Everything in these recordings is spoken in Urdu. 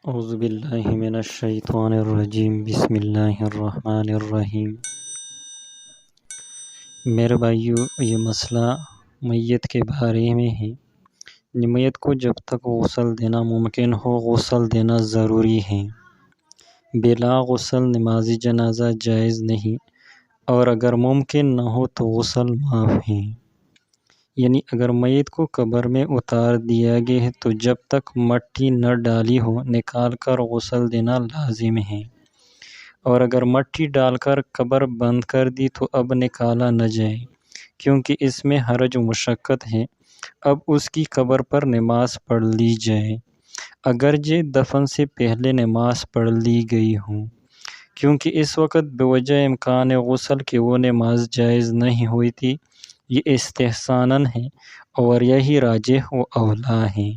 اعوذ باللہ من الشیطان الرجیم بسم اللہ الرحمن الرحیم۔ میرے بھائیو، یہ مسئلہ میت کے بارے میں ہے۔ میت کو جب تک غسل دینا ممکن ہو غسل دینا ضروری ہے۔ بلا غسل نماز جنازہ جائز نہیں، اور اگر ممکن نہ ہو تو غسل معاف ہے۔ یعنی اگر میت کو قبر میں اتار دیا گیا ہے تو جب تک مٹی نہ ڈالی ہو نکال کر غسل دینا لازم ہے، اور اگر مٹی ڈال کر قبر بند کر دی تو اب نکالا نہ جائے، کیونکہ اس میں حرج و مشقت ہے۔ اب اس کی قبر پر نماز پڑھ لی جائے، اگرچہ دفن سے پہلے نماز پڑھ لی گئی ہو، کیونکہ اس وقت بوجہ امکان غسل کہ وہ نماز جائز نہیں ہوئی تھی۔ یہ استحساناً ہے اور یہی راجح و اولیٰ ہے۔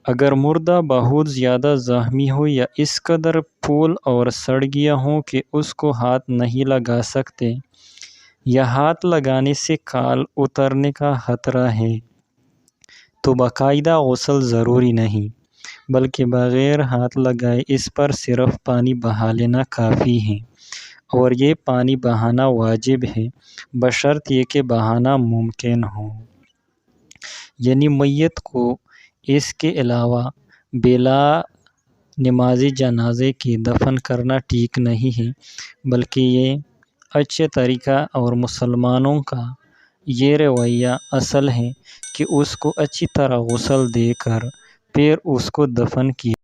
اگر مردہ بہت زیادہ زخمی ہو یا اس قدر پھول اور سڑ گیا ہو کہ اس کو ہاتھ نہیں لگا سکتے، یا ہاتھ لگانے سے کھال اترنے کا خطرہ ہے، تو باقاعدہ غسل ضروری نہیں، بلکہ بغیر ہاتھ لگائے اس پر صرف پانی بہا لینا کافی ہے، اور یہ پانی بہانا واجب ہے بشرط یہ کہ بہانا ممکن ہو۔ یعنی میت کو اس کے علاوہ بلا نماز جنازے کے دفن کرنا ٹھیک نہیں ہے، بلکہ یہ اچھے طریقہ اور مسلمانوں کا یہ رویہ اصل ہے کہ اس کو اچھی طرح غسل دے کر پھر اس کو دفن کیا